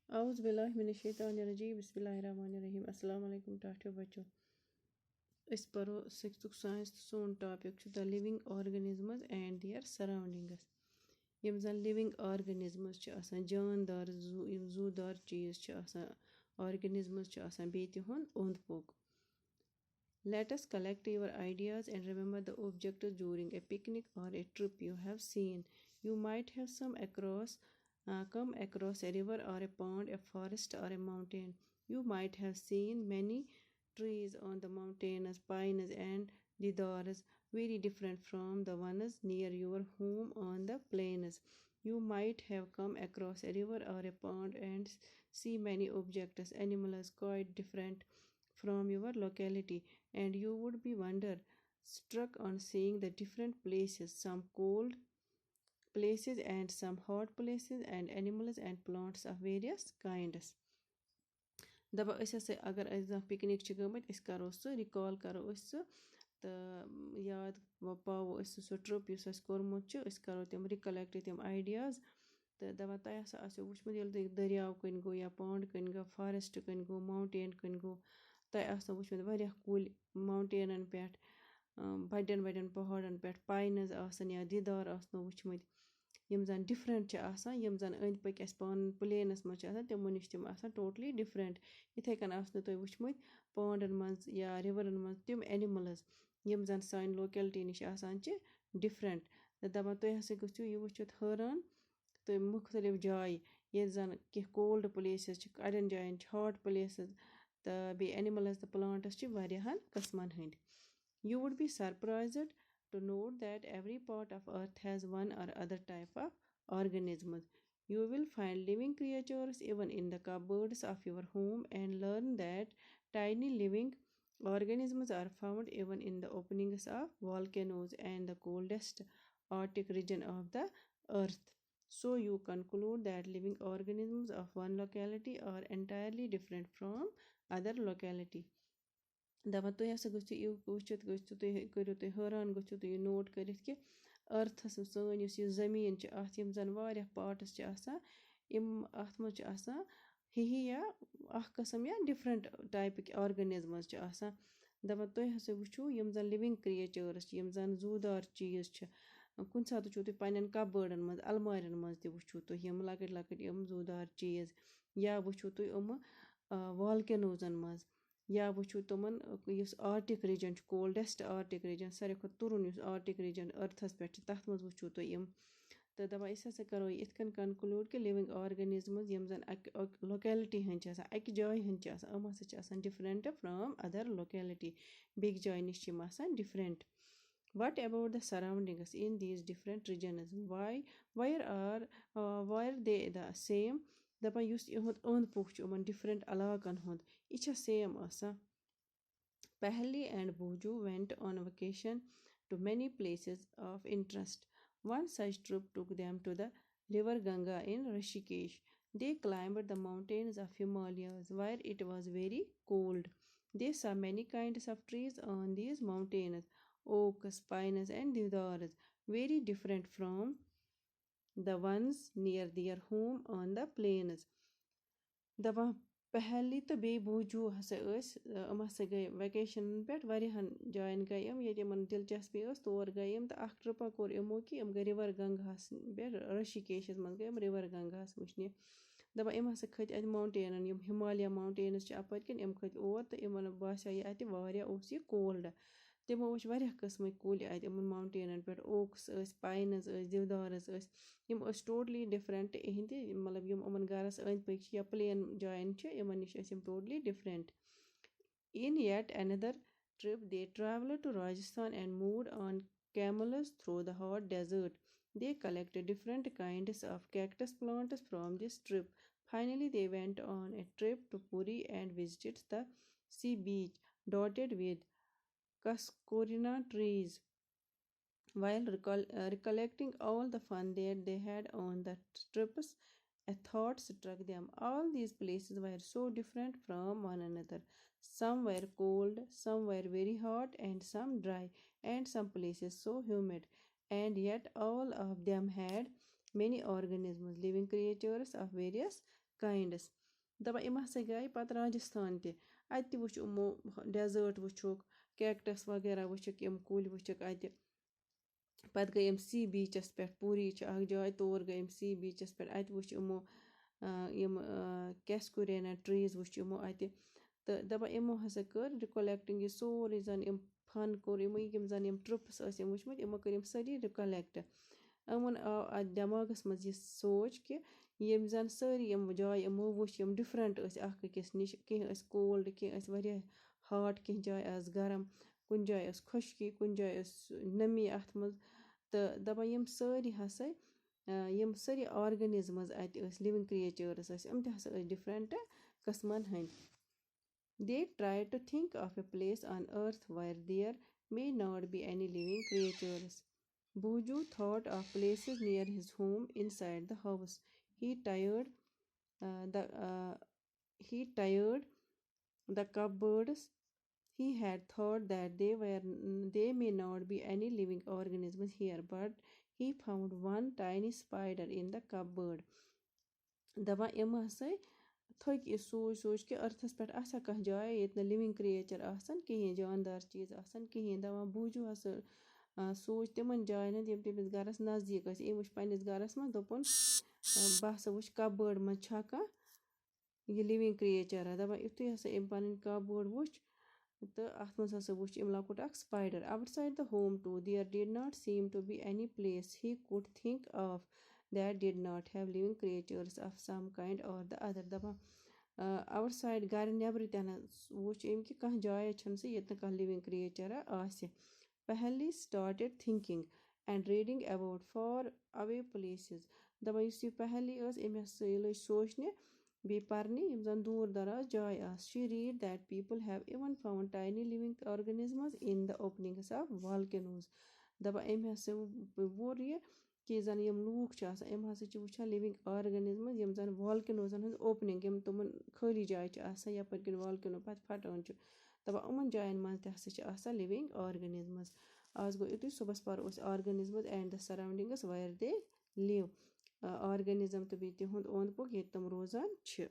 औज़ बिल्लाहि मिनश शैतानिर रजीम बिस्मिल्लाहिर्रहमानिर रहीम अस्सलाम वालेकुम टाठियो बच्चों इस परो 6th साइंस सोन topic the living organisms and their surroundings यम जन लिविंग ऑर्गेनिजम्स छ आसान जानदार जूदार चीज छ आसान ऑर्गेनिजम्स छ आसान बे तिहुंद ओंद पोक. Let us collect your ideas and remember the objectives during a picnic or a trip you have seen. You might have come across a river or a pond, a forest or a mountain. You might have seen many trees on the mountains, pines and deodars, very different from the ones near your home on the plains. You might have come across a river or a pond and see many objects, animals quite different from your locality, and you would be struck on seeing the different places, some cold places and some hot places, and animals and plants of various kinds. दबा अगर picnic गमत करो सह recall करो याद पावो सह trip कोर्मुत करो तम रिकलेक्ट तम आइडियाज तो दपा तह हसा आसो वुचमुत ये दरियाव कन गो या पॉन्ड कन गो फॉरेस्ट कन गो माउंटेन कन गो तह आसो वुचमुत वारिया कुल माउंटेनन पे बड़न बड़न पहाड़न पे पाइनज आसन या दिदार आसनो वुचमुत यम जन डिफरेंट यम जन अंद पक पान प्लेनस मज तमो नश तम टोटली डिफरेंट इथे कन आसनो तुम वुचमुत पॉन्डन मज या रिवरन मज तम एनिमल्स यम जन सान लोकेलिटी नश डिफरेंट दपान तुम हसा गो यह वुचित हैरान तो मुख्तलिफ जाय ये जन कह कोल्ड प्लेसेस अड़न जायन हॉट प्लेसेस तो बे एनिमल्स तो plants वारियाहन कस्मन हंद. You would be surprised to note that every part of earth has one or other type of organisms. You will find living creatures even in the cupboards of your home and learn that tiny living organisms are found even in the openings of volcanoes and the coldest Arctic region of the earth. So you conclude that living organisms of one locality are entirely different from other locality. दपा तुम हसा गो वुचित तुम करो तुम हैरान गो तुम note कर कि earth's सन जमीन अत यम जन वारिया पार्ट्स अत मज हिही या कस्म या डिफरेंट टाइप ऑर्गेनिजम्स दपा तुम हसा वुचो यम जन लिविंग क्रिएचर्स यम जन जूदार चीज कुन सात वुचो तुम पन्न कबर्डन मज अलमारियन मज ते वुचो तुम यम लकट लकट यम जूदार चीज या वुचो तुम वॉल्केनोजन मज या वुचो तुमन Arctic region coldest Arctic region सारे खुद तुरुन आर्टिक रीजन अर्थस पे तथ मज वुचो तुम यम तो दपा हसा करो इत कंक्लूड कि लिविंग ऑर्गेनिजम्स यम जन लोकेलिटी हंद अक जाय हंद यम हसा डिफरेंट फ्रॉम अदर लोकेलिटी बेक जाय नश different. What about the surroundings in these different regions? Why are they the same? दपा युस इहुंद ओंद पोक यमन डिफरेंट अलाकन हुंद यह सेम आसान. Pahli and Boju went on vacation to many places of interest. One such trip took them to the river Ganga in Rishikesh. They climbed the mountains of Himalayas where it was very cold. They saw many kinds of trees on these mountains, oaks, pines and deodars, very different from the ones near their home on the plains. दपा पहली तो बे बूजू हसा गए vacation पे वारियाहन जायन गए Yemen दिलचस्पी तौर गए तो अख ट्रिपा कोर यमो कि यम गए रिवर गंगास पे ऋषिकेश मज गए रिवर गंगास वुचने दपा यम हसा खत अत माउंटेनन यम हिमालय माउंटेन्स अपत किन यम खत और तो यमन बासा यह अत वारिया कोल्ड तमो वुच वारिया किस्म कुल अत यमन माउंटेनन पे ओक्स पाइनस दिवदारस यम टोटली डिफरेंट इहंद मतलब यम यमन गरस अंद पक या प्लेन जायन यमन नश यम totally different. In yet another trip they traveled to Rajasthan and moved on camels through the hot desert. They collected different kinds of cactus plants from this trip. Finally they went on a trip to Puri and visited the sea beach dotted with cascorina trees. While recollecting all the fun that they had on the trips, a thought struck them. All these places were so different from one another. Some were cold, some were very hot, and some dry, and some places so humid. And yet all of them had many organisms, living creatures of various کاینڈٕس دَپان یِم ہسا گٔے پَتہٕ راجِستھان تہِ اَتہِ تہِ وٕچھ یِمو ڈٮ۪زٲٹ وٕچھُکھ کٮ۪کٹَس وغیرہ وٕچھِکھ یِم کُلۍ وٕچھِکھ اَتہِ پَتہٕ گٔے یِم سی بیٖچَس پٮ۪ٹھ پوٗری چھِ اَکھ جاے تور گٔے یِم سی بیٖچَس پٮ۪ٹھ اَتہِ وٕچھ یِمو یِم کٮ۪سکوٗرینہ ٹرٛیٖز وٕچھ یِمو اَتہِ تہٕ دَپان یِمو ہسا کٔر رِکوٚلٮ۪کٹِنٛگ یہِ سورُے زَن یِم فَن کوٚر یِمو یِم زَن یِم ٹرٛپٕس ٲسۍ یِم وٕچھمٕتۍ یِمو کٔر یِم سٲری رِکوٚلٮ۪کٹ یِمَن آو اَتھ دٮ۪ماغَس منٛز یہِ سونٛچ کہِ یِم زَن سٲری یِم جایہِ یِمو وٕچھ یِم ڈِفرَنٛٹ ٲسۍ اَکھ أکِس نِش کیٚنٛہہ ٲسۍ کولڈ کیٚنٛہہ ٲسۍ واریاہ ہاٹ کیٚنٛہہ جایہِ آسہٕ گرم کُنہِ جایہِ ٲس خۄشکی کُنہِ جایہِ ٲس نمی اَتھ منٛز تہٕ دَپان یِم سٲری ہسا یِم سٲری آرگٔنِزمٕز اَتہِ ٲسۍ لِوِنٛگ کِرٛییچٲرٕس ٲسۍ یِم تہِ ہسا ٲسۍ ڈِفرَنٛٹ قٕسمَن ہٕنٛدۍ they try to think of a place on earth where there may not be any living creatures. Buju thought of places near his home inside the house. He tired the he tired the cupboards. He had thought that they may not be any living organisms here, but he found one tiny spider in the cupboard. دَپان یِم ہسا تھٔکۍ یہِ سوٗنٛچ کہِ أرتھَس پٮ۪ٹھ آسیا کانٛہہ جاے ییٚتہِ نہٕ لِوِنٛگ کِرٛییچَر آسَن کِہیٖنۍ جاندار چیٖز آسَن کِہیٖنۍ دَپان بوٗجوٗ ہسا سوٗنٛچ تِمَن جایَن ہُنٛد یِم تٔمِس گَرَس نزدیٖک ٲسۍ أمۍ وٕچھ پنٛنِس گَرَس منٛز دوٚپُن بہٕ ہسا وٕچھ کَپبٲڈ منٛز چھا کانٛہہ یہِ لِوِنٛگ کِرٛییچَرا دَپان یُتھُے ہسا أمۍ پَنٕنۍ کَپبٲڈ وٕچھ تہٕ اَتھ منٛز ہسا وٕچھ أمۍ لۄکُٹ اَکھ spider outside the home too there did not seem to be any place he could think of that did not have living creatures of some kind or the other دَپان آوُٹ سایڈ گَرِ نٮ۪برٕ تہِ نہٕ وٕچھ أمۍ کہِ کانٛہہ جایا چھَنہٕ سُہ ییٚتہِ نہٕ کانٛہہ لِوِنٛگ کِرٛییچَرا آسہِ پہلی started thinking and reading about far away places دَپان یُس یہِ پہلی ٲس أمۍ ہسا یہِ لٔج سونٛچنہِ بیٚیہِ پَرنہِ یِم زَن دوٗر دراز جایہِ آسہٕ she read that people have even found tiny living organisms in the openings of volcanoes دَپان أمۍ ہسا ووٚر یہِ کہِ زَن یِم لوٗکھ چھِ آسان یِم ہسا چھِ وٕچھان لِوِنٛگ آرگٔنِزمٕز یِم زَن والکٮ۪نوزَن ہٕنٛز اوپنِنٛگ یِم تِمَن خٲلی جایہِ چھِ آسان یَپٲرۍ کِنۍ والکٮ۪نو پَتہٕ پھٹان چھُ دَپان یِمَن جایَن منٛز تہِ ہسا چھِ آسان لِوِنٛگ آرگٔنِزمٕز آز گوٚو یُتُے صُبحَس پَرو أسۍ آرگٔنِزمٕز and the سَراوُنٛڈِنٛگٕس wire De live آرگٔنِزم تہٕ بیٚیہِ تِہُنٛد اوٚنٛد پوٚک ییٚتہِ تِم روزان چھِ